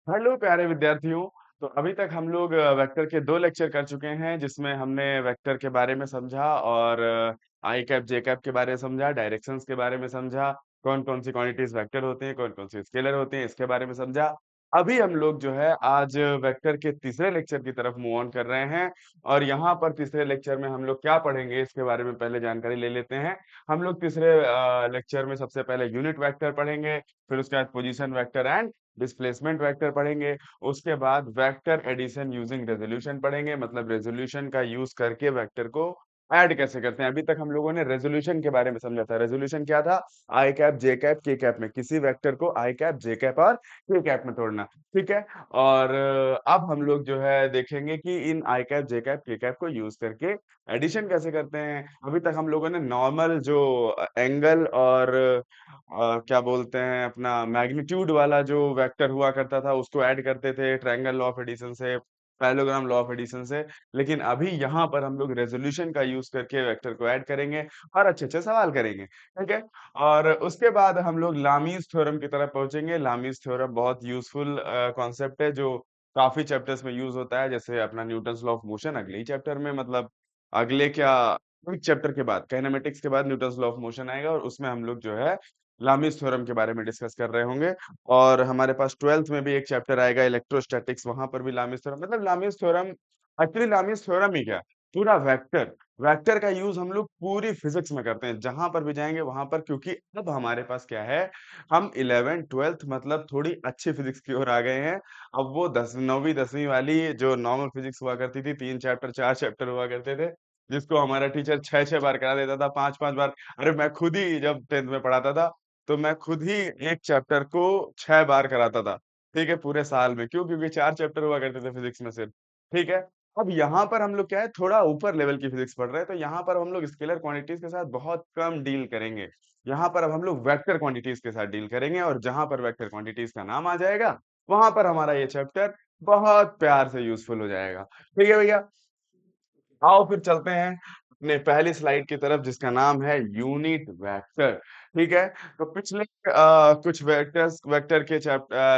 Hello प्यारे विद्यार्थियों। तो अभी तक हम लोग वेक्टर के 2 लेक्चर कर चुके हैं जिसमें हमने वेक्टर के बारे में समझा और आई कैप जे कैप के बारे में समझा, डायरेक्शंस के बारे में समझा, कौन कौन सी क्वांटिटीज वेक्टर होते हैं, कौन कौन सी स्केलर होते हैं, इसके बारे में समझा। अभी हम लोग जो है आज वेक्टर के तीसरे लेक्चर की तरफ मूव ऑन कर रहे हैं और यहाँ पर तीसरे लेक्चर में हम लोग क्या पढ़ेंगे इसके बारे में पहले जानकारी ले लेते हैं। हम लोग तीसरे लेक्चर में सबसे पहले यूनिट वेक्टर पढ़ेंगे, फिर उसके बाद position vector and displacement vector पढ़ेंगे। उसके बाद वेक्टर एडिशन यूजिंग रेजोल्यूशन पढ़ेंगे, मतलब रेजोल्यूशन का यूज करके वेक्टर को ऐड कैसे करते हैं। अभी तक हम लोगों ने रेजोल्यूशन के बारे में समझा था। रेजोल्यूशन क्या था? आई कैप जे कैप के कैप में किसी वेक्टर को आई कैप जे कैप और के कैप में तोड़ना। ठीक है। और अब हम लोग जो है देखेंगे कि इन आई कैप जे कैप के कैप को यूज करके एडिशन कैसे करते हैं। अभी तक हम लोगों ने नॉर्मल जो एंगल और क्या बोलते हैं अपना मैग्नीट्यूड वाला जो वेक्टर हुआ करता था उसको ऐड करते थे ट्रायंगल लॉ ऑफ एडिशन से, पैरेललोग्राम लॉ ऑफ एडिशन से। लेकिन अभी यहाँ पर हम लोग रेजोल्यूशन का यूज करके वेक्टर को ऐड करेंगे और अच्छे अच्छे सवाल करेंगे। ठीक है। और उसके बाद हम लोग लामीज थ्योरम की तरफ पहुंचेंगे। लामीज थ्योरम बहुत यूजफुल कॉन्सेप्ट है जो काफी चैप्टर्स में यूज होता है, जैसे अपना न्यूटन्स लॉ ऑफ मोशन अगले ही चैप्टर में, मतलब अगले क्या, एक चैप्टर के बाद काइनेमेटिक्स के बाद न्यूटन्स लॉ ऑफ मोशन आएगा और उसमें हम लोग जो है लामीज थ्योरम के बारे में डिस्कस कर रहे होंगे। और हमारे पास ट्वेल्थ में भी एक चैप्टर आएगा इलेक्ट्रोस्टैटिक्स, वहां पर भी लामीज थ्योरम, मतलब Lami's theorem, actually Lami's theorem ही क्या, पूरा वेक्टर, वेक्टर का यूज हम लोग पूरी फिजिक्स में करते हैं जहां पर भी जाएंगे वहां पर, क्योंकि अब हमारे पास क्या है, हम 11th 12th मतलब थोड़ी अच्छी फिजिक्स की ओर आ गए हैं। अब वो 9वीं 10वीं वाली जो नॉर्मल फिजिक्स हुआ करती थी, 3 चैप्टर 4 चैप्टर हुआ करते थे, जिसको हमारा टीचर 6 6 बार करा देता था, 5 5 बार। अरे मैं खुद ही जब 10th में पढ़ाता था तो मैं खुद ही एक चैप्टर को 6 बार कराता था। ठीक है, पूरे साल में। क्यों? क्योंकि 4 चैप्टर हुआ करते थे फिजिक्स में सिर्फ। ठीक है। अब यहाँ पर हम लोग क्या है, थोड़ा ऊपर लेवल की फिजिक्स पढ़ रहे हैं, तो यहाँ पर हम लोग स्केलर क्वांटिटीज के साथ बहुत कम डील करेंगे। यहाँ पर अब हम लोग वेक्टर क्वांटिटीज के साथ डील करेंगे, और जहां पर वेक्टर क्वांटिटीज का नाम आ जाएगा वहां पर हमारा ये चैप्टर बहुत प्यार से यूजफुल हो जाएगा। ठीक है भैया। आओ फिर चलते हैं अपने पहली स्लाइड की तरफ जिसका नाम है यूनिट वेक्टर। ठीक है। तो पिछले कुछ वेक्टर के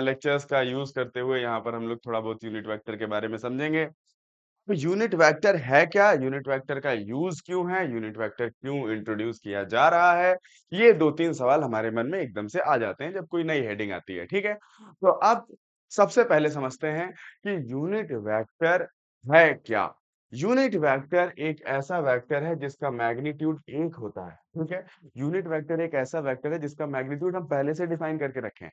लेक्चर्स का यूज करते हुए यहाँ पर हम लोग थोड़ा बहुत यूनिट वेक्टर के बारे में समझेंगे। तो यूनिट वेक्टर है क्या, यूनिट वेक्टर का यूज क्यों है, यूनिट वेक्टर क्यों इंट्रोड्यूस किया जा रहा है, ये 2 3 सवाल हमारे मन में एकदम से आ जाते हैं जब कोई नई हेडिंग आती है। ठीक है। तो अब सबसे पहले समझते हैं कि यूनिट वेक्टर है क्या। यूनिट वेक्टर एक ऐसा वेक्टर है जिसका मैग्नीट्यूड 1 होता है। ठीक है। यूनिट वेक्टर एक ऐसा वेक्टर है जिसका मैग्नीट्यूड हम पहले से डिफाइन करके रखें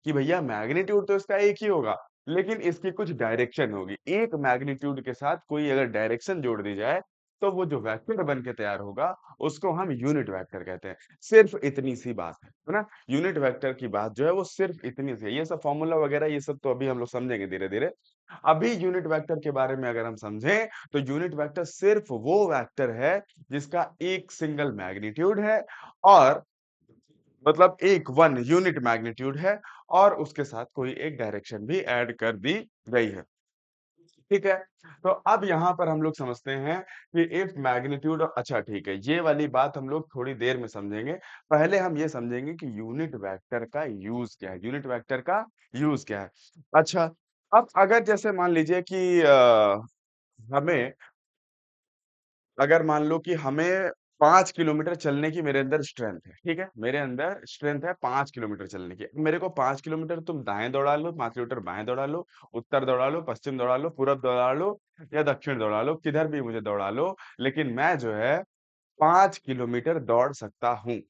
कि भैया मैग्नीट्यूड तो इसका एक ही होगा, लेकिन इसकी कुछ डायरेक्शन होगी। एक मैग्नीट्यूड के साथ कोई अगर डायरेक्शन जोड़ दी जाए तो वो जो वेक्टर बन के तैयार होगा उसको हम यूनिट वेक्टर कहते हैं। सिर्फ इतनी सी बात है ना। यूनिट वेक्टर की बात जो है वो सिर्फ इतनी सी है। ये सब फॉर्मूला वगैरह ये सब तो अभी हम लोग समझेंगे धीरे धीरे। अभी यूनिट वेक्टर के बारे में अगर हम समझें तो यूनिट वेक्टर सिर्फ वो वेक्टर है जिसका एक सिंगल मैग्नीट्यूड है, और मतलब एक वन यूनिट मैग्नीट्यूड है, और उसके साथ कोई एक डायरेक्शन भी ऐड कर दी गई है। ठीक है। तो अब यहाँ पर हम लोग समझते हैं कि इफ मैग्नीट्यूड, अच्छा ठीक है, ये वाली बात हम लोग थोड़ी देर में समझेंगे। पहले हम ये समझेंगे कि यूनिट वेक्टर का यूज क्या है, यूनिट वेक्टर का यूज क्या है। अच्छा, अब अगर जैसे मान लीजिए कि हमें, अगर मान लो कि हमें 5 किलोमीटर चलने की मेरे अंदर स्ट्रेंथ है। ठीक है, मेरे अंदर स्ट्रेंथ है 5 किलोमीटर चलने की। मेरे को 5 किलोमीटर तुम दाएं दौड़ा लो, 5 किलोमीटर बाएं दौड़ा लो, उत्तर दौड़ा लो, पश्चिम दौड़ा लो, पूरब दौड़ा लो या दक्षिण दौड़ा लो, किधर भी मुझे दौड़ा लो, लेकिन मैं जो है 5 किलोमीटर दौड़ सकता हूँ।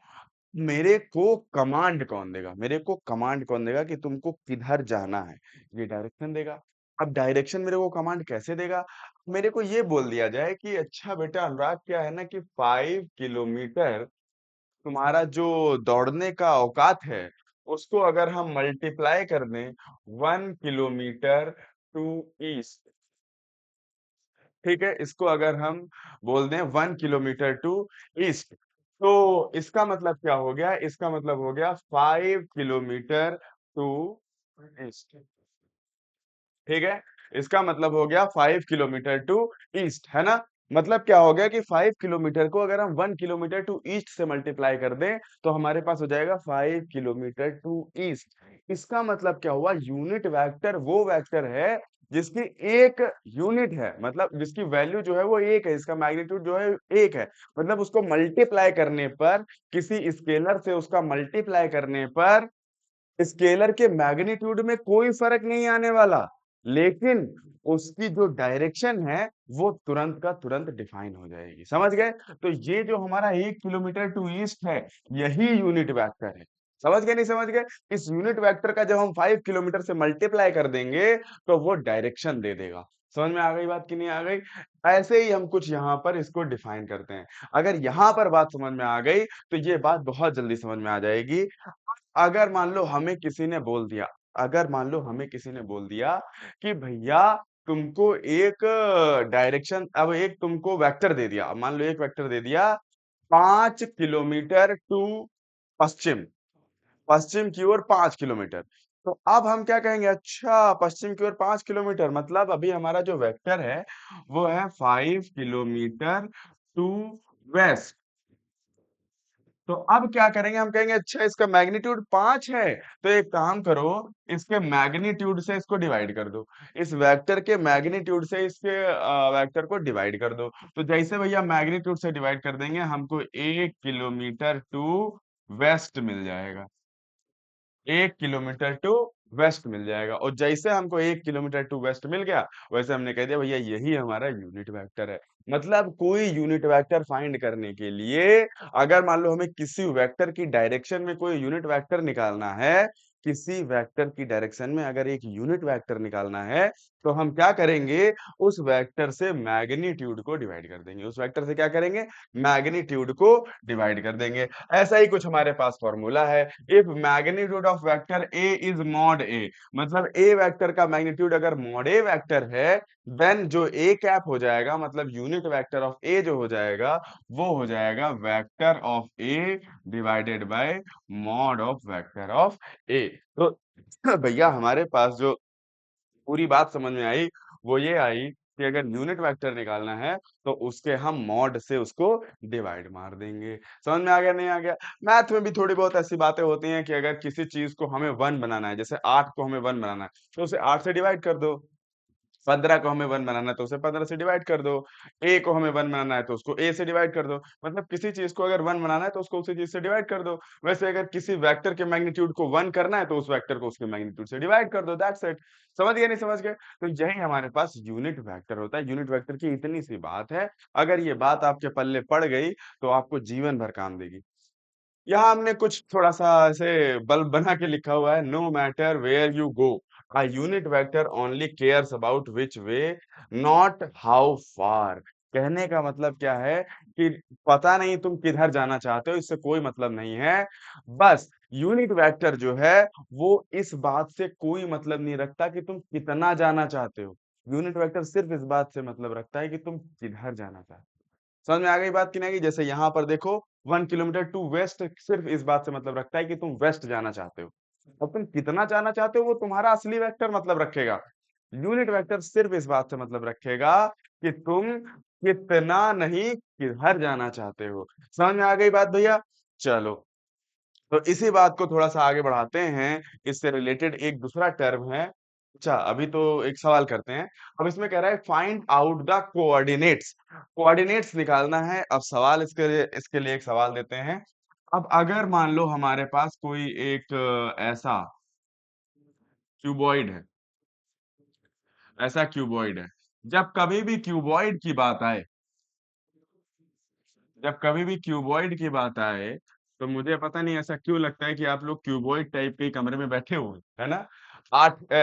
मेरे को कमांड कौन देगा, मेरे को कमांड कौन देगा कि तुमको किधर जाना है, ये डायरेक्शन देगा। अब डायरेक्शन मेरे को कमांड कैसे देगा? मेरे को ये बोल दिया जाए कि अच्छा बेटा अनुराग, क्या है ना कि 5 किलोमीटर तुम्हारा जो दौड़ने का औकात है उसको अगर हम मल्टीप्लाई कर दें 1 किलोमीटर टू ईस्ट। ठीक है, इसको अगर हम बोल दें 1 किलोमीटर टू ईस्ट, तो इसका मतलब क्या हो गया, इसका मतलब हो गया 5 किलोमीटर टू ईस्ट। ठीक है, इसका मतलब हो गया 5 किलोमीटर टू ईस्ट, है ना। मतलब क्या हो गया कि 5 किलोमीटर को अगर हम 1 किलोमीटर टू ईस्ट से मल्टीप्लाई कर दें तो हमारे पास हो जाएगा 5 किलोमीटर टू ईस्ट। इसका मतलब क्या हुआ, यूनिट वेक्टर वो वेक्टर है जिसकी एक यूनिट है, मतलब जिसकी वैल्यू जो है वो एक है, इसका मैग्नीट्यूड जो है एक है। मतलब उसको मल्टीप्लाई करने पर, किसी स्केलर से उसका मल्टीप्लाई करने पर स्केलर के मैग्नीट्यूड में कोई फर्क नहीं आने वाला, लेकिन उसकी जो डायरेक्शन है वो तुरंत का तुरंत डिफाइन हो जाएगी। समझ गए? तो ये जो हमारा 1 किलोमीटर टू ईस्ट है, यही यूनिट वेक्टर है। समझ गए नहीं समझ गए? इस यूनिट वेक्टर का जब हम 5 किलोमीटर से मल्टीप्लाई कर देंगे तो वो डायरेक्शन दे देगा। समझ में आ गई बात कि नहीं आ गई? ऐसे ही हम कुछ यहाँ पर इसको डिफाइन करते हैं। अगर यहाँ पर बात समझ में आ गई तो ये बात बहुत जल्दी समझ में आ जाएगी। अगर मान लो हमें किसी ने बोल दिया, अगर मान लो हमें किसी ने बोल दिया कि भैया तुमको एक डायरेक्शन, अब एक तुमको वेक्टर दे दिया, मान लो एक वेक्टर दे दिया 5 किलोमीटर टू पश्चिम, पश्चिम की ओर 5 किलोमीटर। तो अब हम क्या कहेंगे, अच्छा पश्चिम की ओर 5 किलोमीटर, मतलब अभी हमारा जो वेक्टर है वो है 5 किलोमीटर टू वेस्ट। तो अब क्या करेंगे, हम कहेंगे अच्छा इसका मैग्नीट्यूड 5 है, तो एक काम करो, इसके मैग्नीट्यूड से इसको डिवाइड कर दो, इस वेक्टर के मैग्नीट्यूड से इसके वेक्टर को डिवाइड कर दो। तो जैसे भैया मैग्नीट्यूड से डिवाइड कर देंगे हमको 1 किलोमीटर टू वेस्ट मिल जाएगा, 1 किलोमीटर टू वेस्ट मिल जाएगा। और जैसे हमको 1 किलोमीटर टू वेस्ट मिल गया, वैसे हमने कह दिया भैया यही हमारा यूनिट वेक्टर है। मतलब कोई यूनिट वेक्टर फाइंड करने के लिए, अगर मान लो हमें किसी वेक्टर की डायरेक्शन में कोई यूनिट वेक्टर निकालना है, किसी वेक्टर की डायरेक्शन में अगर एक यूनिट वेक्टर निकालना है, तो हम क्या करेंगे, उस वेक्टर से मैग्नीट्यूड को डिवाइड कर देंगे, उस वेक्टर से क्या करेंगे, मैग्नीट्यूड को डिवाइड कर देंगे। ऐसा ही कुछ हमारे पास फॉर्मूला है, if magnitude of vector A is mod A, मतलब ए वेक्टर का मैग्नीट्यूड अगर मॉड ए वेक्टर है, देन जो ए कैप हो जाएगा, मतलब यूनिट वेक्टर ऑफ ए जो हो जाएगा, वो हो जाएगा vector of A divided by mod of vector of A. तो भैया हमारे पास जो पूरी बात समझ में आई वो ये आई कि अगर यूनिट वेक्टर निकालना है तो उसके हम मॉड से उसको डिवाइड मार देंगे। समझ में आ गया नहीं आ गया? मैथ में भी थोड़ी बहुत ऐसी बातें होती हैं कि अगर किसी चीज को हमें वन बनाना है, जैसे 8 को हमें वन बनाना है, तो उसे 8 से डिवाइड कर दो। 15 को हमें वन बनाना है तो उसे 15 से डिवाइड कर दो। ए को हमें वन बनाना है तो उसको ए से डिवाइड कर दो। मतलब किसी चीज को अगर वन बनाना है तो उसको उसी चीज से डिवाइड कर दो। वैसे अगर किसी वेक्टर के मैग्नीट्यूड को वन करना है तो उस वेक्टर को उसके मैग्नीट्यूड से डिवाइड कर दो, दैट्स इट। समझ गए नहीं समझ गए? तो यही हमारे पास यूनिट वेक्टर होता है। यूनिट वेक्टर की इतनी सी बात है, अगर ये बात आपके पल्ले पड़ गई तो आपको जीवन भर काम देगी। यहाँ हमने कुछ थोड़ा सा ऐसे बल्ब बना के लिखा हुआ है, no matter where you go, a unit vector only cares about which way, not how far. कहने का मतलब क्या है कि पता नहीं तुम किधर जाना चाहते हो, इससे कोई मतलब नहीं है। बस यूनिट वेक्टर जो है वो इस बात से कोई मतलब नहीं रखता कि तुम कितना जाना चाहते हो। यूनिट वेक्टर सिर्फ इस बात से मतलब रखता है कि तुम किधर जाना चाहते हो। समझ में आ गई बात कि नहीं? जैसे यहाँ पर देखो 1 किलोमीटर टू वेस्ट सिर्फ इस बात से मतलब रखता है कि तुम वेस्ट जाना चाहते हो। अब तुम कितना जाना चाहते हो वो तुम्हारा असली वेक्टर मतलब रखेगा। यूनिट वेक्टर सिर्फ इस बात से मतलब रखेगा कि तुम कितना नहीं किधर जाना चाहते हो। समझ में आ गई बात भैया? चलो, तो इसी बात को थोड़ा सा आगे बढ़ाते हैं। इससे रिलेटेड एक दूसरा टर्म है। अच्छा अभी तो एक सवाल करते हैं। अब इसमें कह रहा है find out the coordinates, coordinates निकालना है। अब सवाल इसके लिए एक सवाल देते हैं। अब अगर मान लो हमारे पास कोई एक ऐसा क्यूबॉइड है, ऐसा क्यूबॉइड है, जब कभी भी क्यूबॉइड की बात आए, जब कभी भी क्यूबॉइड की बात आए, तो मुझे पता नहीं ऐसा क्यों लगता है कि आप लोग क्यूबॉइड टाइप के कमरे में बैठे हुए हैं, है ना?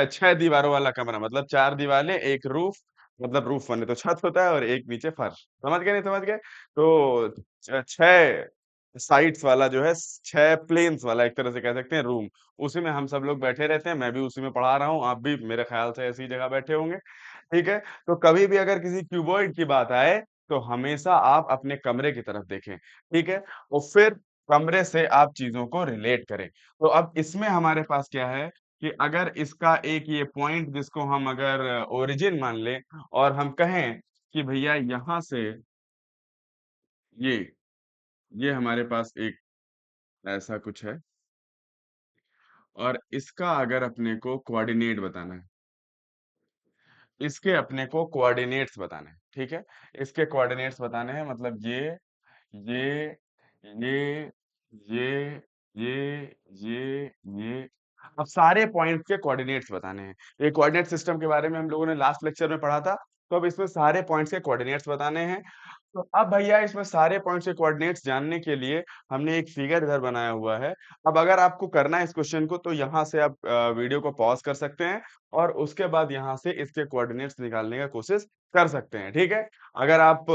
6 दीवारों वाला कमरा, मतलब 4 दीवारें, एक रूफ, मतलब रूफ माने तो छत होता है, और एक नीचे फर्श। समझ गए नहीं समझ गए? तो 6 साइड्स वाला जो है, 6 प्लेन्स वाला एक तरह से कह सकते हैं रूम, उसी में हम सब लोग बैठे रहते हैं। मैं भी उसी में पढ़ा रहा हूँ, आप भी मेरे ख्याल से ऐसी जगह बैठे होंगे। ठीक है? तो कभी भी अगर किसी क्यूबॉइड की बात आए तो हमेशा आप अपने कमरे की तरफ देखें। ठीक है? और फिर कमरे से आप चीजों को रिलेट करें। तो अब इसमें हमारे पास क्या है कि अगर इसका एक ये पॉइंट जिसको हम अगर ओरिजिन मान लें, और हम कहें कि भैया यहाँ से ये ये हमारे पास एक ऐसा कुछ है, और इसका अगर अपने को कोऑर्डिनेट बताना है, इसके अपने को कोऑर्डिनेट्स बताने हैं, ठीक है। इसके कोऑर्डिनेट्स बताने हैं, मतलब ये ये ये ये अब सारे पॉइंट्स के कोऑर्डिनेट्स बताने हैं। ये कोऑर्डिनेट सिस्टम के बारे में हम लोगों ने लास्ट लेक्चर में पढ़ा था, तो अब इसमें सारे पॉइंट्स के कोऑर्डिनेट्स बताने हैं। तो अब भैया इसमें सारे पॉइंट्स के कोऑर्डिनेट्स जानने के लिए हमने एक फिगर इधर बनाया हुआ है। अब अगर आपको करना है इस क्वेश्चन को, तो यहाँ से आप वीडियो को पॉज कर सकते हैं, और उसके बाद यहाँ से इसके कोऑर्डिनेट्स निकालने का कोशिश कर सकते हैं, ठीक है। अगर आप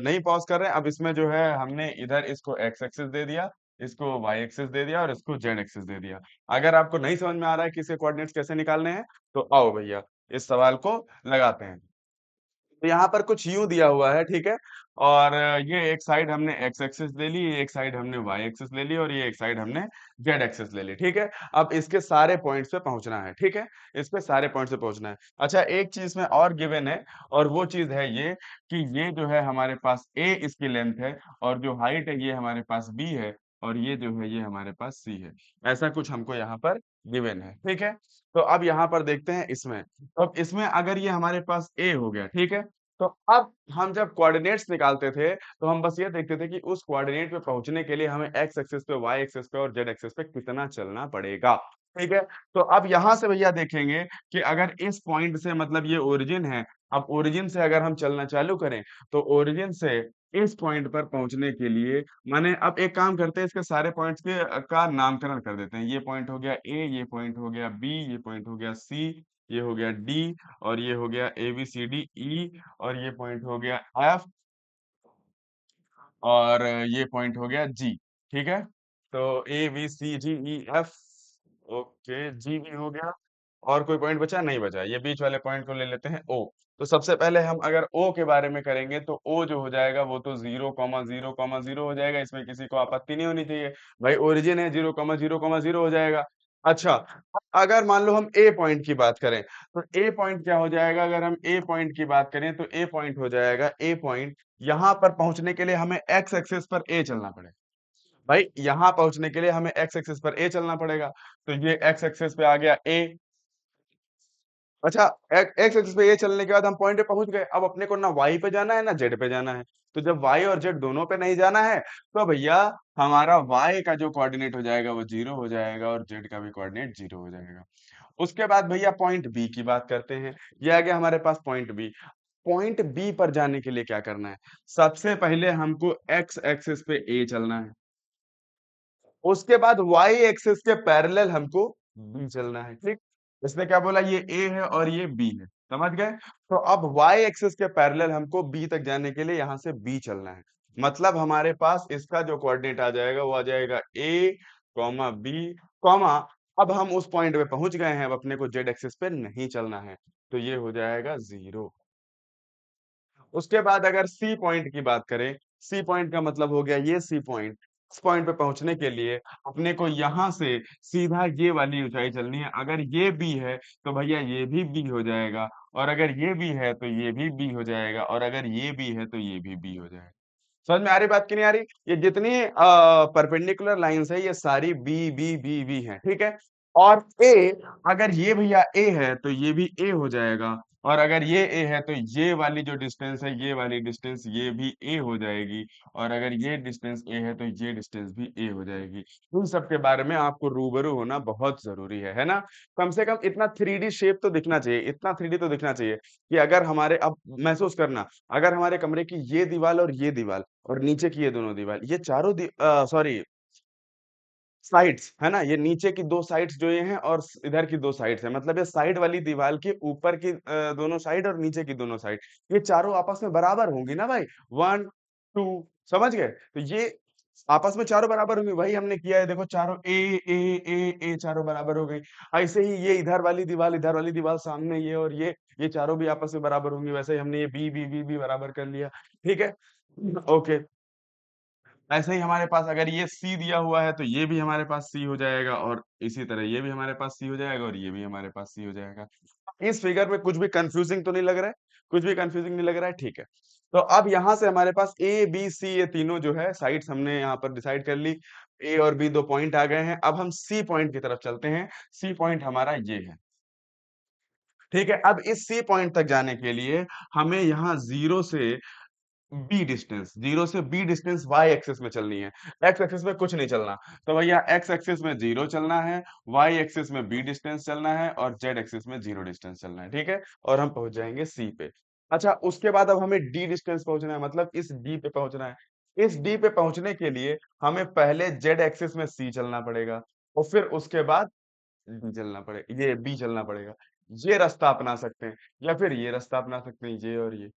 नहीं पॉज कर रहे हैं, अब इसमें जो है हमने इधर इसको एक्स एक्सिस दे दिया, इसको वाई एक्सिस दे दिया, और इसको जेड एक्सिस दे दिया। अगर आपको नहीं समझ में आ रहा है कि इसके कोऑर्डिनेट्स कैसे निकालने हैं, तो आओ भैया इस सवाल को लगाते हैं। तो यहाँ पर कुछ यूं दिया हुआ है, ठीक है। और ये एक साइड हमने एक्स एक्सिस ले ली, एक साइड हमने वाई एक्सिस ले ली, और ये एक साइड हमने जेड एक्सिस ले ली, ठीक है। अब इसके सारे पॉइंट्स पे पहुंचना है, ठीक है। इस पे सारे पॉइंट्स पे पहुंचना है। अच्छा, एक चीज में और गिवन है, और वो चीज है ये कि ये जो है हमारे पास ए इसकी लेंथ है, और जो हाइट है ये हमारे पास बी है, और ये जो है ये हमारे पास सी है। ऐसा कुछ हमको यहाँ पर गिवन है, ठीक है। तो अब यहाँ पर देखते हैं इसमें, तो अब इसमें अगर ये हमारे पास ए हो गया, ठीक है। तो अब हम जब कोऑर्डिनेट्स निकालते थे, तो हम बस ये देखते थे कि उस कोऑर्डिनेट पे पहुंचने के लिए हमें एक्स एक्सिस पे, वाई एक्सिस पे और जेड एक्सिस पे कितना चलना पड़ेगा, ठीक है। तो अब यहां से भैया देखेंगे कि अगर इस पॉइंट से, मतलब ये ओरिजिन है, अब ओरिजिन से अगर हम चलना चालू करें, तो ओरिजिन से इस पॉइंट पर पहुंचने के लिए, माने अब एक काम करते हैं, इसके सारे पॉइंट्स के का नामकरण कर देते हैं। ये पॉइंट हो गया ए, ये पॉइंट हो गया बी, ये पॉइंट हो गया सी, ये हो गया डी, और ये हो गया ए बी सी डी ई, और ये पॉइंट हो गया एफ, और ये पॉइंट हो गया जी, ठीक है। तो A B C D E F, okay, G भी हो गया। और कोई पॉइंट बचा? नहीं बचा। ये बीच वाले पॉइंट को ले लेते हैं ओ। तो सबसे पहले हम अगर ओ के बारे में करेंगे, तो ओ जो हो जाएगा वो तो 0,0,0 हो जाएगा, इसमें किसी को आपत्ति नहीं होनी चाहिए। भाई ओरिजिन है, 0,0,0 हो जाएगा। अच्छा, अगर मान लो हम ए पॉइंट की बात करें, तो ए पॉइंट क्या हो जाएगा? अगर हम ए पॉइंट की बात करें, तो ए पॉइंट हो जाएगा, ए पॉइंट यहाँ पर पहुंचने के लिए हमें एक्स एक्सिस पर ए चलना पड़ेगा। भाई यहाँ पहुंचने के लिए हमें एक्स एक्सिस पर ए चलना पड़ेगा, तो ये एक्स एक्सिस पे आ गया ए। अच्छा, एक्स एक्सिस पे ये चलने के बाद हम पॉइंट पे पहुंच गए। अब अपने को ना वाई पे जाना है ना जेड पे जाना है। तो जब वाई और जेड दोनों पे नहीं जाना है, तो भैया हमारा वाई का जो कोऑर्डिनेट हो जाएगा वो 0 हो जाएगा, और जेड का भी कोऑर्डिनेट 0 हो जाएगा। उसके बाद भैया पॉइंट बी की बात करते हैं। ये आ गया हमारे पास पॉइंट बी। पॉइंट बी पर जाने के लिए क्या करना है? सबसे पहले हमको एक्स एक्सिस पे ए चलना है, उसके बाद वाई एक्सिस के पैरेलल हमको बी चलना है, ठीक। इसने क्या बोला? ये ए है और ये बी है, समझ गए। तो अब वाई एक्सिस के पैरेलल हमको बी तक जाने के लिए यहाँ से बी चलना है। मतलब हमारे पास इसका जो कोऑर्डिनेट आ जाएगा वो आ जाएगा ए कॉमा बी कॉमा, अब हम उस पॉइंट पे पहुंच गए हैं, अब अपने को जेड एक्सिस पे नहीं चलना है, तो ये हो जाएगा 0। उसके बाद अगर सी पॉइंट की बात करें, सी पॉइंट का मतलब हो गया ये सी पॉइंट। इस पॉइंट पे पहुंचने के लिए अपने को यहां से सीधा ये वाली ऊंचाई चलनी है। अगर ये बी है, तो भैया ये भी बी हो जाएगा, और अगर ये बी है तो ये भी बी हो जाएगा, और अगर ये बी है तो ये भी बी हो जाएगा। समझ में आ रही बात कि नहीं आ रही? ये जितनी परपेंडिकुलर लाइंस है, ये सारी बी बी बी बी हैं, ठीक है। और ए, अगर ये भैया ए है तो ये भी ए हो जाएगा, और अगर ये ए है तो ये वाली जो डिस्टेंस है, ये वाली डिस्टेंस ये भी ए हो जाएगी, और अगर ये डिस्टेंस ए है तो ये डिस्टेंस भी ए हो जाएगी। इन सब के बारे में आपको रूबरू होना बहुत जरूरी है ना। कम से कम इतना 3D शेप तो दिखना चाहिए, इतना 3D तो दिखना चाहिए कि अगर हमारे, अब महसूस करना, अगर हमारे कमरे की ये दीवार और ये दीवार और नीचे की ये दोनों दीवार, ये चारों सॉरी साइड्स है ना, ये नीचे की दो साइड्स जो ये हैं, और इधर की दो साइड्स है, मतलब ये साइड वाली दीवार के ऊपर की दोनों साइड और नीचे की दोनों साइड, ये चारों आपस में बराबर होंगी ना भाई। 1 2, समझ गए? तो ये आपस में चारों बराबर होंगी, वही हमने किया है। देखो चारों ए ए ए चारों बराबर हो गई। ऐसे ही ये इधर वाली दीवार सामने, ये और ये चारों भी आपस में बराबर होंगी। वैसे ही हमने ये बी बी बी भी बराबर कर लिया, ठीक है। ओके, ऐसे ही हमारे पास अगर ये सी दिया हुआ है, तो ये भी हमारे पास सी हो जाएगा, और इसी तरह ये भी हमारे पास सी हो जाएगा, और ये भी हमारे पास सी हो जाएगा। इस फिगर में कुछ भी कंफ्यूजिंग तो नहीं लग रहा है? कुछ भी कंफ्यूजिंग नहीं लग रहा है? ठीक है। तो अब यहाँ से हमारे पास ए, बी, सी ये तीनों जो है साइड्स हमने यहाँ पर डिसाइड कर ली। ए और बी 2 पॉइंट आ गए हैं। अब हम सी पॉइंट की तरफ चलते हैं। सी पॉइंट हमारा ये है। ठीक है? अब इस सी पॉइंट तक जाने के लिए हमें यहाँ 0 से बी डिस्टेंस, 0 से बी डिस्टेंस वाई एक्सिस में चलनी है। एक्स एक्सिस में कुछ नहीं चलना। तो भैया एक्स एक्सिस में 0 चलना है, वाई एक्सिस में बी डिस्टेंस चलना है और जेड एक्सिस में 0 डिस्टेंस चलना है। ठीक है? और हम पहुंच जाएंगे सी पे। अच्छा, उसके बाद अब हमें डी डिस्टेंस पहुंचना है, मतलब इस डी पे पहुंचना है। इस डी पे पहुंचने के लिए हमें पहले जेड एक्सिस में सी चलना पड़ेगा और फिर उसके बाद डी चलना पड़ेगा, ये बी चलना पड़ेगा। ये रास्ता अपना सकते हैं या फिर ये रास्ता अपना सकते हैं, ये और ये।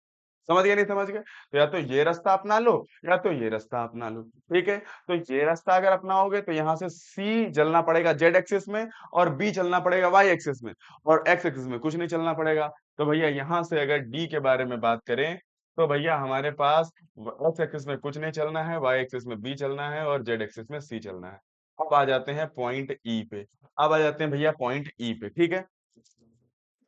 समझ गए नहीं समझ गए? तो या तो ये रास्ता अपना लो या तो ये रास्ता अपना लो। ठीक है? तो ये रास्ता अगर अपनाओगे तो यहाँ से सी चलना पड़ेगा जेड एक्सिस में और बी चलना पड़ेगा वाई एक्सिस में और एक्स एक्सिस में कुछ नहीं चलना पड़ेगा। तो भैया यहाँ से अगर डी के बारे में बात करें तो भैया हमारे पास एक्स एक्सिस में कुछ नहीं चलना है, वाई एक्सिस में बी चलना है और जेड एक्सिस में सी चलना है। अब आ जाते हैं पॉइंट ई पे। अब आ जाते हैं भैया पॉइंट ई पे। ठीक है?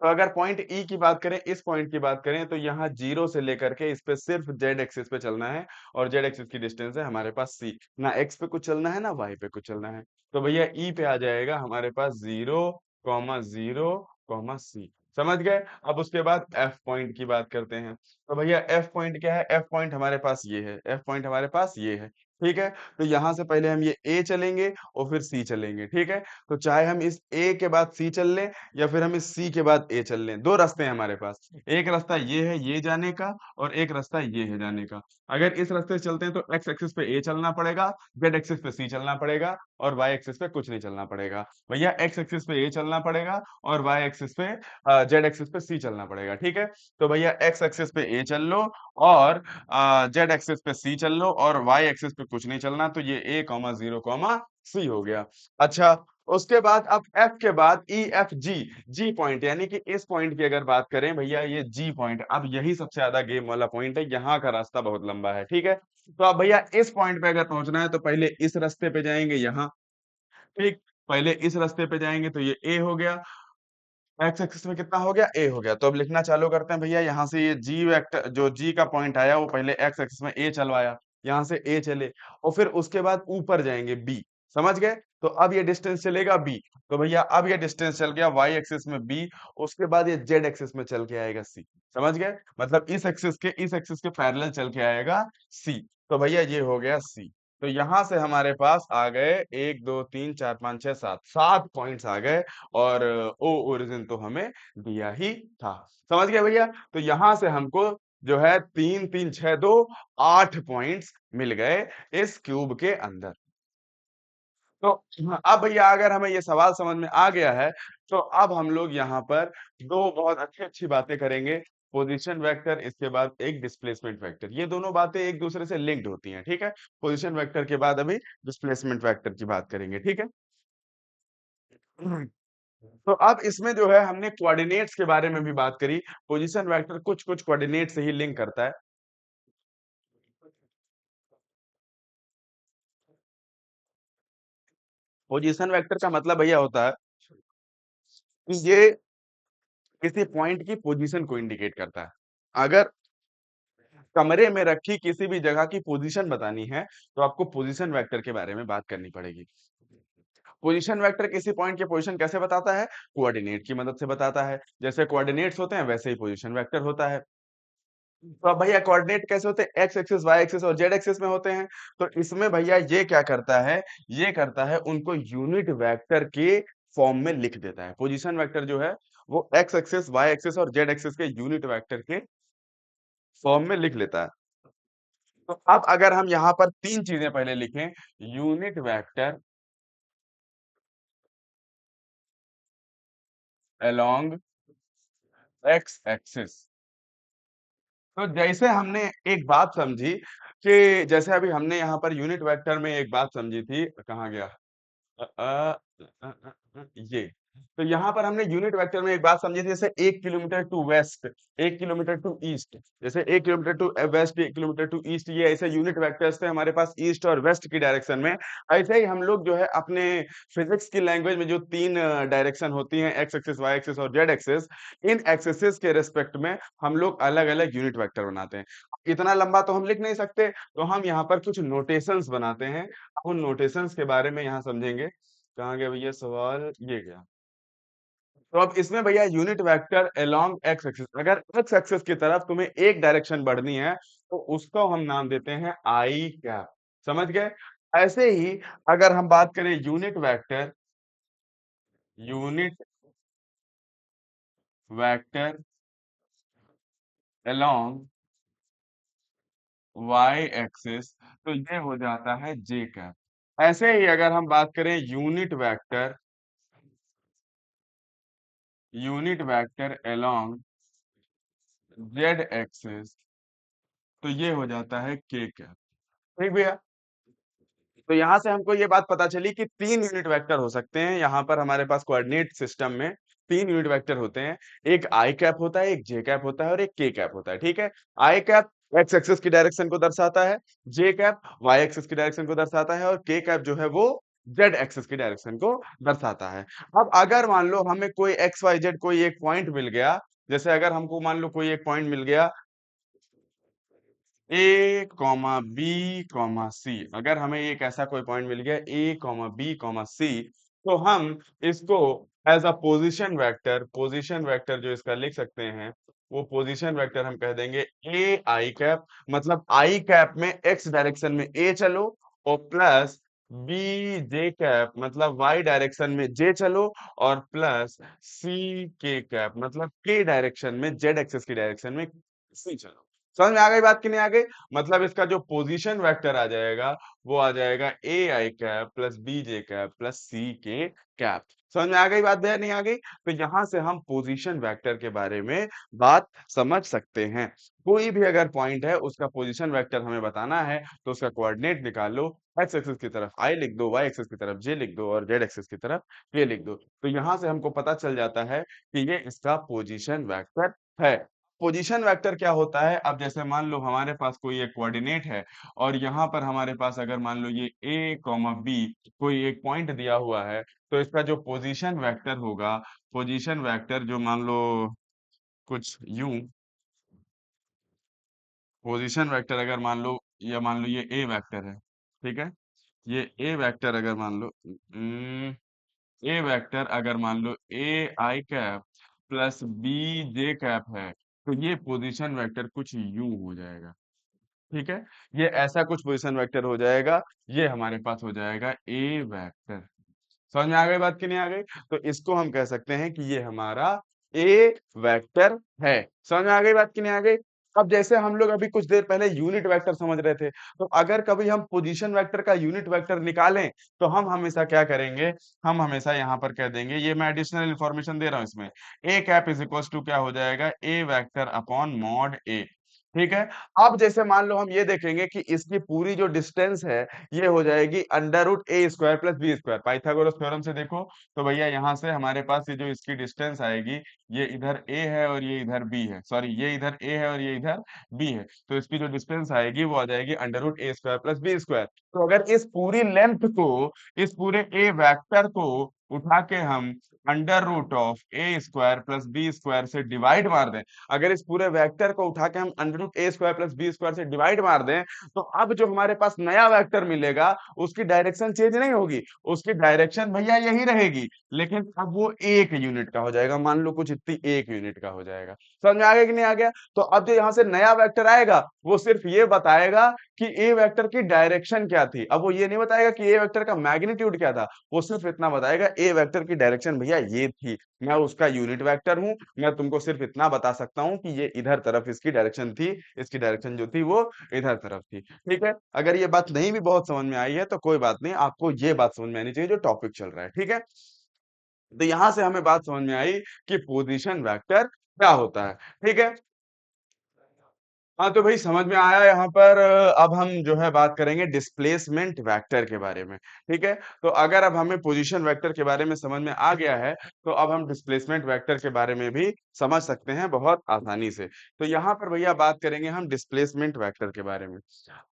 तो अगर पॉइंट ई की बात करें, इस पॉइंट की बात करें तो यहाँ 0 से लेकर के इस पे सिर्फ जेड एक्सिस पे चलना है और जेड एक्सिस की डिस्टेंस है हमारे पास सी। ना एक्स पे कुछ चलना है ना वाई पे कुछ चलना है। तो भैया ई पे आ जाएगा हमारे पास 0,0,सी। समझ गए? अब उसके बाद एफ पॉइंट की बात करते हैं। तो भैया एफ पॉइंट क्या है? एफ पॉइंट हमारे पास ये है। एफ पॉइंट हमारे पास ये है। ठीक है? तो यहाँ से पहले हम ये ए चलेंगे और फिर सी चलेंगे। ठीक है? तो चाहे हम इस ए के बाद सी चल लें या फिर हम इस सी के बाद ए चल लें। दो रास्ते हैं हमारे पास। एक रास्ता ये है ये जाने का और एक रास्ता ये है जाने का। अगर इस रास्ते से चलते हैं तो एक्स एक्सिस पे ए चलना पड़ेगा, जेड एक्सिस पे सी चलना पड़ेगा और वाई एक्सिस पे कुछ नहीं चलना पड़ेगा। भैया एक्स एक्सिस पे ए चलना पड़ेगा और वाई एक्सिस पे जेड एक्सिस पे सी चलना पड़ेगा। ठीक है? तो भैया एक्स एक्सिस पे ए चल लो और जेड एक्सिस पे सी चल लो और वाई एक्सिस पे कुछ नहीं चलना। तो ये ए कॉमा जीरो कॉमा सी हो गया। अच्छा, उसके बाद अब एफ के बाद ई एफ जी, जी पॉइंट यानी कि इस पॉइंट की अगर बात करें भैया ये जी पॉइंट, अब यही सबसे ज्यादा गेम वाला पॉइंट है। यहाँ का रास्ता बहुत लंबा है। ठीक है? तो अब भैया इस पॉइंट पे अगर पहुंचना है तो पहले इस रास्ते पे जाएंगे यहाँ। ठीक? पहले इस रास्ते पे जाएंगे तो ये ए हो गया। एक्स एक्सिस में कितना हो गया? ए हो गया। तो अब लिखना चालू करते हैं भैया। यहाँ से ये जी वेक्टर जो जी का पॉइंट आया वो पहले एक्स एक्सिस में ए चलवाया, यहाँ से ए चले और फिर उसके बाद ऊपर जाएंगे बी। समझ गए? तो अब ये डिस्टेंस चलेगा बी। तो भैया अब ये डिस्टेंस चल गया वाई एक्सिस में बी, उसके बाद ये जेड एक्सिस में चल के आएगा सी। समझ गए? मतलब इस एक्सिस के पैरेलल चल के आएगा सी। तो भैया ये हो गया सी। तो यहां से हमारे पास आ गए 1 2 3 4 5 6 7, 7 पॉइंट्स आ गए और ओ ओरिजिन तो हमें दिया ही था। समझ गए भैया? तो यहां से हमको जो है 3 3 6 2 8 पॉइंट्स मिल गए इस क्यूब के अंदर। तो हाँ, अब भैया अगर हमें ये सवाल समझ में आ गया है तो अब हम लोग यहाँ पर दो बहुत अच्छी अच्छी बातें करेंगे। पोजीशन वेक्टर, इसके बाद एक डिस्प्लेसमेंट वेक्टर। ये दोनों बातें एक दूसरे से लिंक्ड होती हैं। ठीक है? पोजीशन वेक्टर के बाद अभी डिस्प्लेसमेंट वेक्टर की बात करेंगे। ठीक है? तो अब इसमें जो है हमने कोऑर्डिनेट्स के बारे में भी बात करी। पोजीशन वेक्टर कुछ कुछ कोऑर्डिनेट से ही लिंक करता है। पोजीशन वेक्टर का मतलब भैया होता है कि ये किसी पॉइंट की पोजीशन को इंडिकेट करता है। अगर कमरे में रखी किसी भी जगह की पोजीशन बतानी है तो आपको पोजीशन वेक्टर के बारे में बात करनी पड़ेगी। पोजीशन वेक्टर किसी पॉइंट की पोजीशन कैसे बताता है? कोऑर्डिनेट की मदद से बताता है। जैसे कोऑर्डिनेट्स होते हैं वैसे ही पोजीशन वेक्टर होता है। तो अब भैया कोऑर्डिनेट कैसे होते हैं? एक्स एक्सिस, वाई एक्सिस और जेड एक्सिस में होते हैं। तो इसमें भैया ये क्या करता है? ये करता है उनको यूनिट वेक्टर के फॉर्म में लिख देता है। पोजीशन वेक्टर जो है वो एक्स एक्सिस, वाई एक्सिस और जेड एक्सिस के यूनिट वेक्टर के फॉर्म में लिख लेता है। तो अब अगर हम यहाँ पर तीन चीजें पहले लिखें, unit vector along x axis. तो जैसे हमने एक बात समझी कि जैसे अभी हमने यहाँ पर यूनिट वेक्टर में एक बात समझी थी, कहाँ गया? ये तो यहाँ पर हमने यूनिट वेक्टर में एक बात समझी थी, जैसे 1 kilometre to west, 1 kilometre to east, जैसे 1 kilometre to west, 1 kilometre to east, ये ऐसे यूनिट वेक्टर्स थे हमारे पास ईस्ट और वेस्ट की डायरेक्शन में। ऐसे ही हम लोग जो है अपने फिजिक्स की लैंग्वेज में जो तीन डायरेक्शन होती हैं, एक्स एक्सिस, वाई एक्सिस और जेड एक्सिस, इन एक्सिस के रेस्पेक्ट में हम लोग अलग अलग यूनिट वेक्टर बनाते हैं। इतना लंबा तो हम लिख नहीं सकते, तो हम यहाँ पर कुछ नोटेशंस बनाते हैं। अब उन नोटेशंस के बारे में यहाँ समझेंगे। कहाँ गया भैया सवाल, ये गया। तो अब इसमें भैया unit vector along x axis, अगर एक्स एक्सिस की तरफ तुम्हें एक डायरेक्शन बढ़नी है तो उसको हम नाम देते हैं आई कैप। समझ गए? ऐसे ही अगर हम बात करें unit vector along y axis, तो ये हो जाता है जे कैप। ऐसे ही अगर हम बात करें unit vector along Z axis, तो ये हो जाता है के कैप। ठीक भैया? तो यहां से हमको ये बात पता चली कि तीन यूनिट वेक्टर हो सकते हैं यहाँ पर हमारे पास कोऑर्डिनेट सिस्टम में। तीन यूनिट वेक्टर होते हैं, एक आई कैप होता है, एक जे कैप होता है और एक के कैप होता है। ठीक है? आई कैप एक्स एक्सिस की डायरेक्शन को दर्शाता है, जे कैप वाई एक्सिस की डायरेक्शन को दर्शाता है और के कैप जो है वो जेड एक्सिस की डायरेक्शन को दर्शाता है। अब अगर मान लो हमें कोई एक्स वाई जेड कोई एक पॉइंट मिल गया, जैसे अगर हमको मान लो कोई एक पॉइंट मिल गया ए कॉमा बी कॉमा सी, अगर हमें एक ऐसा कोई पॉइंट मिल गया ए कॉमा बी कॉमा सी, तो हम इसको एज अ पोजीशन वेक्टर जो इसका लिख सकते हैं, वो पोजीशन वेक्टर हम कह देंगे ए आई कैप। मतलब आई कैप में एक्स डायरेक्शन में ए चलो, और प्लस बी जे कैप मतलब वाई डायरेक्शन में जे चलो, और प्लस सी के कैप मतलब के डायरेक्शन में जेड एक्सिस की डायरेक्शन में सी चलो। समझ में आ गई बात कि नहीं आ गई? मतलब इसका जो पोजीशन वेक्टर आ जाएगा वो आ जाएगा A I cap plus B J cap plus C K cap. समझ में आ गई बात भैया, नहीं आ गई? तो यहां से हम पोजीशन वेक्टर के बारे में बात समझ सकते हैं। कोई भी अगर पॉइंट है उसका पोजीशन वेक्टर हमें बताना है, तो उसका कोऑर्डिनेट निकाल लो, एक्स एक्सिस की तरफ आई लिख दो, वाई एक्सिस की तरफ जे लिख दो और जेड एक्सिस की तरफ के लिख दो। तो यहां से हमको पता चल जाता है कि ये इसका पोजीशन वेक्टर है। पोजीशन वेक्टर क्या होता है? अब जैसे मान लो हमारे पास कोई एक कोऑर्डिनेट है, और यहाँ पर हमारे पास अगर मान लो ये ए कॉमा बी कोई एक पॉइंट दिया हुआ है, तो इसका जो पोजीशन वेक्टर होगा, पोजीशन वेक्टर जो मान लो कुछ यूं, पोजीशन वेक्टर अगर मान लो, या मान लो ये ए वेक्टर है, ठीक है? ये ए वेक्टर अगर मान लो, ए वेक्टर अगर मान लो A I cap plus B J cap है, तो ये पोजीशन वेक्टर कुछ यूं हो जाएगा। ठीक है? ये ऐसा कुछ पोजीशन वेक्टर हो जाएगा, ये हमारे पास हो जाएगा ए वेक्टर। समझ में आ गई बात कि नहीं आ गई? तो इसको हम कह सकते हैं कि ये हमारा ए वेक्टर है। समझ में आ गई बात कि नहीं आ गई? अब जैसे हम लोग अभी कुछ देर पहले यूनिट वेक्टर समझ रहे थे, तो अगर कभी हम पोजीशन वेक्टर का यूनिट वेक्टर निकालें, तो हम हमेशा क्या करेंगे? हम हमेशा यहाँ पर कह देंगे, ये मैं एडिशनल इंफॉर्मेशन दे रहा हूँ इसमें, ए कैप इज इक्वल टू क्या हो जाएगा? ए वेक्टर अपॉन मॉड ए। ठीक है? अब जैसे मान लो हम ये देखेंगे कि इसकी पूरी जो डिस्टेंस है, ये हो जाएगी under root A square plus B square. Pythagoras theorem से देखो, तो भैया यहाँ से हमारे पास ये जो इसकी डिस्टेंस आएगी, ये इधर ए है और ये इधर बी है, सॉरी ये इधर ए है और ये इधर बी है, तो इसकी जो डिस्टेंस आएगी वो आ जाएगी under root A square plus B square. तो अगर इस पूरी लेंथ को, इस पूरे ए वेक्टर को उठा के हम under root of a square plus B square से डिवाइड मार दें, अगर इस पूरे वेक्टर को उठा के हम under root A square plus B square से डिवाइड मार दें, तो अब जो हमारे पास नया वेक्टर मिलेगा उसकी डायरेक्शन चेंज नहीं होगी, उसकी डायरेक्शन भैया यही रहेगी, लेकिन अब वो एक यूनिट का हो जाएगा, मान लो कुछ इतनी एक यूनिट का हो जाएगा। समझ में आ गया कि नहीं आ गया? तो अब जो यहाँ से नया वेक्टर आएगा वो सिर्फ ये बताएगा कि ए वेक्टर की डायरेक्शन क्या थी। अब वो ये नहीं बताएगा कि ए वेक्टर का मैग्नीट्यूड क्या था, वो सिर्फ इतना बताएगा ए वेक्टर की डायरेक्शन भैया ये थी, मैं उसका यूनिट वेक्टर हूं, मैं तुमको सिर्फ इतना बता सकता हूं कि ये इधर तरफ इसकी डायरेक्शन थी, इसकी डायरेक्शन जो थी वो इधर तरफ थी। ठीक है? अगर ये बात नहीं भी बहुत समझ में आई है तो कोई बात नहीं, आपको ये बात समझ में आनी चाहिए जो टॉपिक चल रहा है। ठीक है? तो यहां से हमें बात समझ में आई कि पोजीशन वेक्टर क्या होता है। ठीक है? हाँ तो भाई समझ में आया यहाँ पर। अब हम जो है बात करेंगे डिस्प्लेसमेंट वेक्टर के बारे में। ठीक है, तो अगर अब हमें पोजीशन वेक्टर के बारे में समझ में आ गया है, तो अब हम डिस्प्लेसमेंट वेक्टर के बारे में भी समझ सकते हैं बहुत आसानी से। तो यहाँ पर भैया बात करेंगे हम डिस्प्लेसमेंट वेक्टर के बारे में।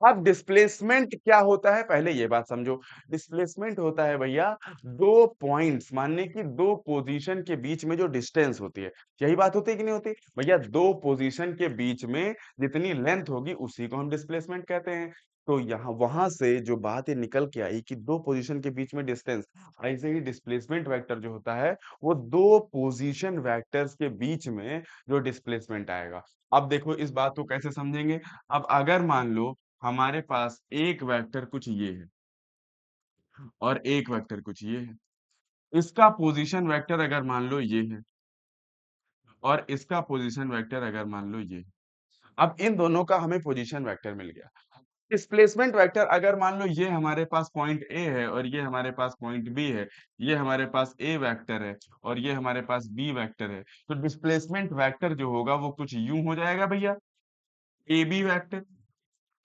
अब डिस्प्लेसमेंट क्या होता है पहले ये बात समझो। डिस्प्लेसमेंट होता है भैया दो पॉइंट्स, मानने की दो पोजीशन के बीच में जो डिस्टेंस होती है। यही बात होती है कि नहीं होती भैया? दो पोजीशन के बीच में जितनी लेंथ होगी उसी को हम डिस्प्लेसमेंट कहते हैं। तो यहाँ वहां से जो बात ये निकल के आई कि दो पोजीशन के बीच में डिस्टेंस, ऐसे ही डिस्प्लेसमेंट वेक्टर जो होता है वो दो पोजीशन वेक्टर्स के बीच में जो डिस्प्लेसमेंट आएगा। अब देखो इस बात को कैसे समझेंगे। अब अगर मान लो हमारे पास एक वेक्टर कुछ ये है और एक वेक्टर कुछ ये है, इसका पोजीशन वेक्टर अगर मान लो ये है और इसका पोजीशन वेक्टर अगर मान लो ये है। अब इन दोनों का हमें पोजीशन वेक्टर मिल गया। डिस्प्लेसमेंट वेक्टर अगर मान लो ये हमारे पास पॉइंट ए है और ये हमारे पास पॉइंट बी है, ये हमारे पास ए वेक्टर है और ये हमारे पास बी वेक्टर है, तो डिस्प्लेसमेंट वेक्टर जो होगा वो कुछ यूं हो जाएगा भैया, ए बी वेक्टर।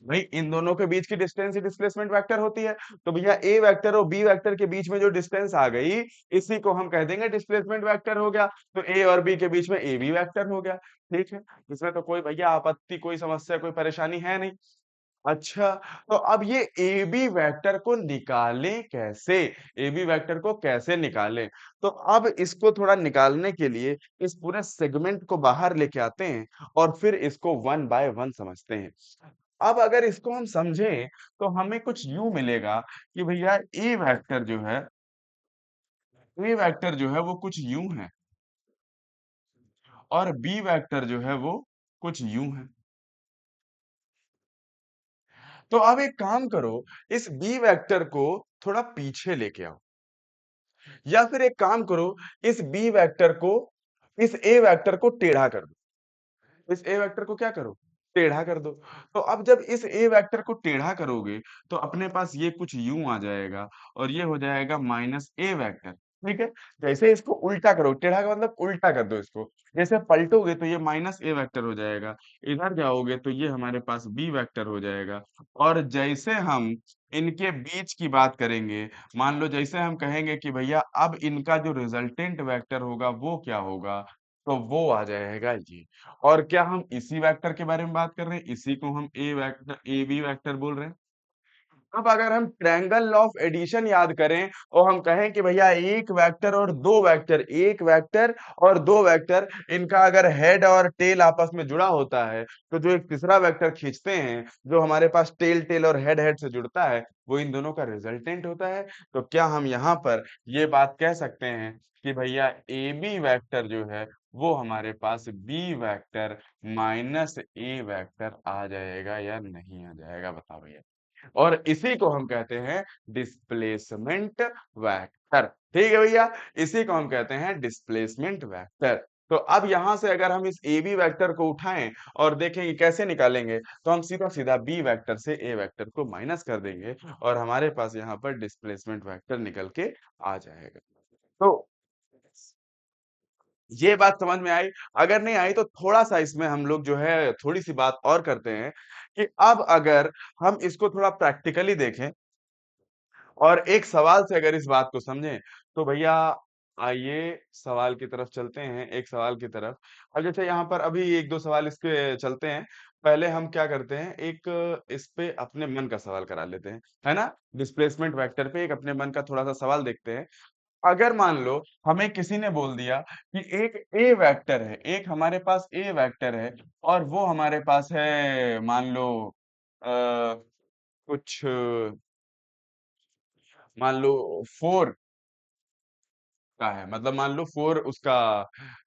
भाई इन दोनों के बीच की डिस्टेंस ही डिस्प्लेसमेंट वेक्टर होती है। तो भैया ए वेक्टर और बी वेक्टर के बीच में जो डिस्टेंस आ गई, इसी को हम कह देंगे डिस्प्लेसमेंट वेक्टर हो गया। तो ए और बी के बीच में ए बी वेक्टर हो गया। ठीक है, इसमें तो कोई भैया आपत्ति, कोई समस्या, कोई परेशानी है नहीं। अच्छा, तो अब ये ए बी वेक्टर को निकालें कैसे? ए बी वेक्टर को कैसे निकालें? तो अब इसको थोड़ा निकालने के लिए इस पूरे सेगमेंट को बाहर लेके आते हैं और फिर इसको वन बाय वन समझते हैं। अब अगर इसको हम समझें तो हमें कुछ यूं मिलेगा कि भैया ए वेक्टर जो है वो कुछ यूं है और बी वेक्टर जो है वो कुछ यूं है। तो अब एक काम करो, इस बी वेक्टर को थोड़ा पीछे लेके आओ, या फिर एक काम करो, इस बी वेक्टर को, इस ए वेक्टर को टेढ़ा कर दो। इस ए वेक्टर को क्या करो? टेढ़ा कर दो। तो अब जब इस ए वेक्टर को टेढ़ा करोगे तो अपने पास ये कुछ यूं आ जाएगा और ये हो जाएगा माइनस ए वेक्टर। ठीक है, जैसे इसको उल्टा करो, टेढ़ा का मतलब उल्टा कर दो इसको, जैसे पलटोगे तो ये माइनस ए वेक्टर हो जाएगा, इधर जाओगे तो ये हमारे पास बी वेक्टर हो जाएगा। और जैसे हम इनके बीच की बात करेंगे, मान लो जैसे हम कहेंगे कि भैया अब इनका जो रिजल्टेंट वेक्टर होगा वो क्या होगा, तो वो आ जाएगा ये। और क्या हम इसी वेक्टर के बारे में बात कर रहे हैं? इसी को हम ए वेक्टर, ए बी वेक्टर बोल रहे हैं। अब अगर हम ट्रायंगल लॉ ऑफ एडिशन याद करें और हम कहें कि भैया एक वेक्टर और दो वेक्टर, एक वेक्टर और दो वेक्टर, इनका अगर हेड और टेल आपस में जुड़ा होता है, तो जो एक तीसरा वेक्टर खींचते हैं जो हमारे पास टेल टेल और हेड हेड से जुड़ता है, वो इन दोनों का रिजल्टेंट होता है। तो क्या हम यहाँ पर ये बात कह सकते हैं कि भैया ए बी वेक्टर जो है वो हमारे पास बी वेक्टर माइनस ए वेक्टर आ जाएगा या नहीं आ जाएगा? बताओ भैया। और इसी को हम कहते हैं डिस्प्लेसमेंट वेक्टर। ठीक है भैया, इसी को हम कहते हैं डिस्प्लेसमेंट वेक्टर। तो अब यहां से अगर हम इस ए बी वेक्टर को उठाएं और देखेंगे कैसे निकालेंगे, तो हम सीधा सीधा बी वेक्टर से ए वेक्टर को माइनस कर देंगे और हमारे पास यहाँ पर डिस्प्लेसमेंट वेक्टर निकल के आ जाएगा। तो ये बात समझ में आई? अगर नहीं आई तो थोड़ा सा इसमें हम लोग जो है थोड़ी सी बात और करते हैं कि अब अगर हम इसको थोड़ा प्रैक्टिकली देखें और एक सवाल से अगर इस बात को समझें, तो भैया आइए सवाल की तरफ चलते हैं, एक सवाल की तरफ। अब जैसे यहाँ पर अभी एक दो सवाल इसके चलते हैं। पहले हम क्या करते हैं, एक इस पे अपने मन का सवाल करा लेते हैं, है ना? डिस्प्लेसमेंट वेक्टर पे एक अपने मन का थोड़ा सा सवाल देखते हैं। अगर मान लो हमें किसी ने बोल दिया कि एक ए वेक्टर है, एक हमारे पास ए वेक्टर है और वो हमारे पास है मान लो कुछ, मान लो फोर का है, मतलब मान लो फोर उसका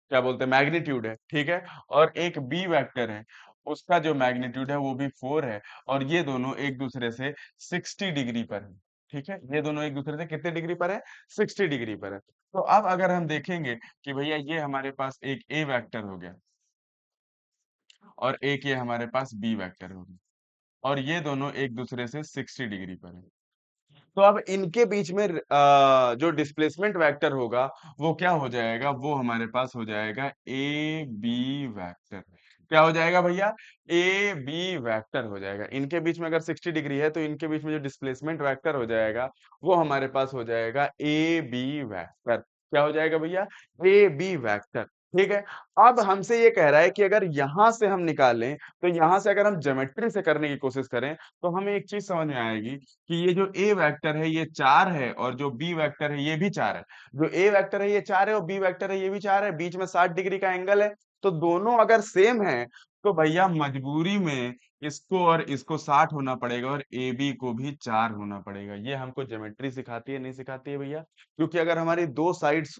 क्या बोलते हैं मैग्नीट्यूड है। ठीक है, और एक बी वेक्टर है, उसका जो मैग्नीट्यूड है वो भी फोर है, और ये दोनों एक दूसरे से 60 डिग्री पर है। ठीक है, ये दोनों एक दूसरे से कितने डिग्री पर है? 60 डिग्री पर है। तो अब अगर हम देखेंगे कि भैया ये हमारे पास एक ए वेक्टर हो गया और एक ये हमारे पास बी वेक्टर हो गया, और ये दोनों एक दूसरे से 60 डिग्री पर है। तो अब इनके बीच में जो डिस्प्लेसमेंट वेक्टर होगा वो क्या हो जाएगा? वो हमारे पास हो जाएगा ए बी वेक्टर। क्या हो जाएगा भैया, ए बी वेक्टर हो जाएगा। इनके बीच में अगर 60 डिग्री है तो इनके बीच में जो डिस्प्लेसमेंट वेक्टर हो जाएगा वो हमारे पास हो जाएगा ए बी वेक्टर। क्या हो जाएगा भैया, ए बी वेक्टर। ठीक है। अब हमसे ये कह रहा है कि अगर यहां से हम निकालें, तो यहां से अगर हम ज्योमेट्री से करने की कोशिश करें तो हमें एक चीज समझ में आएगी कि ये जो ए वेक्टर है ये 4 है और जो बी वेक्टर है ये भी 4 है। जो ए वेक्टर है ये 4 है और बी वेक्टर है ये भी 4 है, बीच में 60 डिग्री का एंगल है। तो दोनों अगर सेम है तो भैया मजबूरी में इसको और इसको 60 होना पड़ेगा और ए बी को भी 4 होना पड़ेगा। ये हमको ज्योमेट्री सिखाती है, नहीं सिखाती है भैया? क्योंकि अगर हमारी दो साइड्स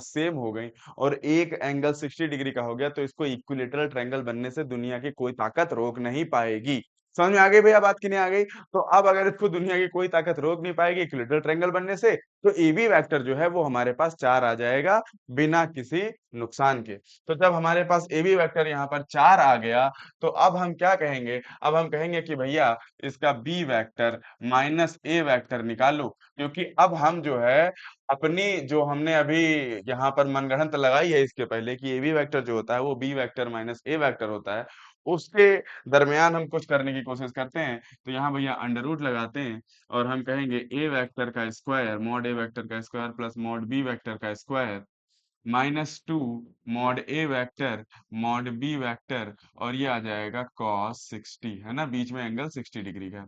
सेम हो गई और एक एंगल 60 डिग्री का हो गया तो इसको इक्विलेटरल ट्रायंगल बनने से दुनिया की कोई ताकत रोक नहीं पाएगी। समझ में आ गई भैया बात की नहीं आ गई? तो अब अगर इसको दुनिया की कोई ताकत रोक नहीं पाएगी इक्विलेटरल ट्रायंगल बनने से, तो ए बी वेक्टर जो है वो हमारे पास 4 आ जाएगा बिना किसी नुकसान के। तो जब हमारे पास ए बी वेक्टर यहाँ पर 4 आ गया तो अब हम क्या कहेंगे, अब हम कहेंगे कि भैया इसका बी वेक्टर माइनस ए वेक्टर निकालो। क्योंकि अब हम जो है अपनी जो हमने अभी यहाँ पर मनगढ़ंत लगाई है इसके पहले कि ए बी वेक्टर जो होता है वो बी वेक्टर माइनस ए वेक्टर होता है, उसके दरमियान हम कुछ करने की कोशिश करते हैं। तो यहाँ भैया अंडर रूट लगाते हैं और हम कहेंगे ए वेक्टर का स्क्वायर मॉड ए वेक्टर का square plus mod b vector का स्क्वायर -2 मॉड ए वेक्टर मॉड बी वेक्टर, और ये आ जाएगा cos 60, है ना, बीच में एंगल 60 डिग्री का।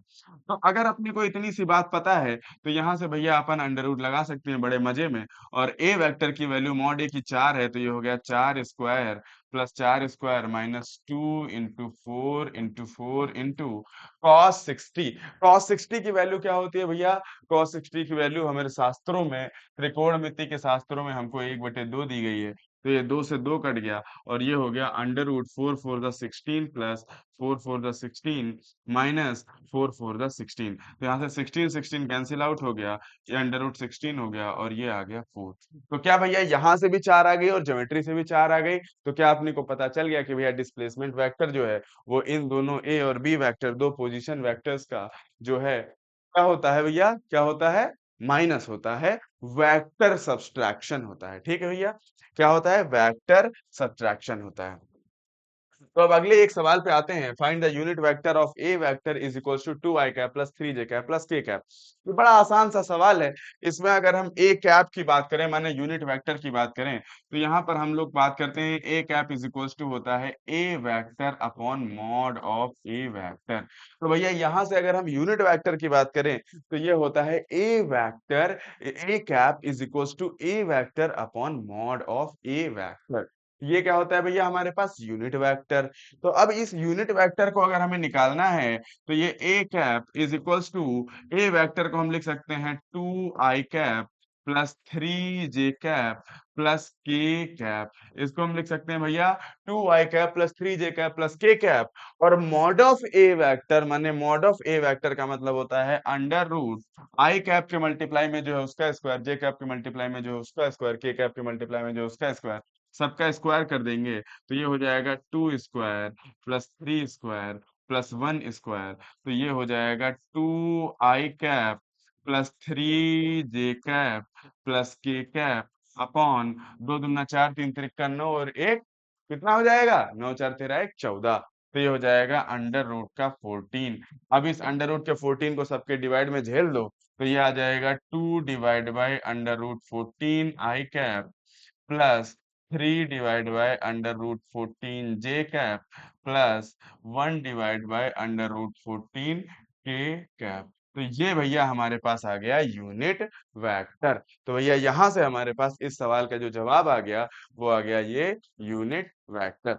तो अगर अपने को इतनी सी बात पता है तो यहाँ से भैया अपन अंडर रूट लगा सकते हैं बड़े मजे में। और ए वेक्टर की वैल्यू मॉड ए की 4 है तो ये हो गया 4 square plus 4 square -2 × 4 × 4 × cos 60। cos 60 की वैल्यू क्या होती है भैया, cos 60 की वैल्यू हमारे शास्त्रों में, त्रिकोणमिति के शास्त्रों में हमको 1/2 दी गई है। तो ये 2 से 2 कट गया और ये हो गया अंडर रूट 4 4 16 प्लस 4 4 16 माइनस 4 4 16। तो यहाँ से 16 16 कैंसिल आउट हो गया, ये अंडर रूट 16 हो गया और ये आ गया 4। तो क्या भैया यहाँ से भी 4 आ गई और ज्योमेट्री से भी 4 आ गई? तो क्या अपने को पता चल गया कि भैया डिस्प्लेसमेंट वेक्टर जो है वो इन दोनों ए और बी वेक्टर, दो पोजीशन वेक्टर्स का जो है क्या होता है भैया, क्या होता है, माइनस होता है, वेक्टर सब्सट्रैक्शन होता है। ठीक है भैया, क्या होता है, वेक्टर सब्सट्रैक्शन होता है। तो अब अगले एक सवाल पे आते हैं, find the unit vector of A vector is equals to 2 i cap plus 3 j cap plus के कैप। ये बड़ा आसान सा सवाल है। इसमें अगर हम ए कैप की बात करें, माने यूनिट वेक्टर की बात करें, तो यहाँ पर हम लोग बात करते हैं A cap is equals to होता है A vector upon mod of A vector. तो भैया यहाँ से अगर हम यूनिट वेक्टर की बात करें तो ये होता है A vector, A cap is equals to A vector upon mod of A vector. ये क्या होता है भैया, हमारे पास यूनिट वेक्टर। तो अब इस यूनिट वेक्टर को अगर हमें निकालना है तो ये A cap is equals to, A vector को हम लिख सकते हैं 2 i cap plus 3 j cap plus के कैप। इसको हम लिख सकते हैं भैया 2 i cap plus 3 j cap plus के कैप। और मॉड ऑफ ए वेक्टर, माने मॉड ऑफ ए वेक्टर का मतलब होता है अंडर रूट आई कैप के मल्टीप्लाई में जो है उसका स्क्वायर, जे कैप के मल्टीप्लाई में जो है उसका स्क्वायर, के कैप के मल्टीप्लाई में जो है उसका स्क्वायर, सबका स्क्वायर कर देंगे तो ये हो जाएगा 2 square plus 3 square plus 1 square. तो ये हो जाएगा 2 i cap plus 3 j cap plus के कैप अपॉन 2 दूना 4 3 तिरिका 9 और एक कितना हो जाएगा, 9 4 13 1 14। तो ये हो जाएगा अंडर रूट का 14। अब इस अंडर रूट के 14 को सबके डिवाइड में झेल दो तो ये आ जाएगा 2 divide by under root 14 i cap plus 3 divide by under root 14 j cap plus 1 divide by under root 14 k cap. तो ये भैया हमारे पास आ गया यूनिट वेक्टर। तो भैया यहाँ से हमारे पास इस सवाल का जो जवाब आ गया वो आ गया ये यूनिट वेक्टर।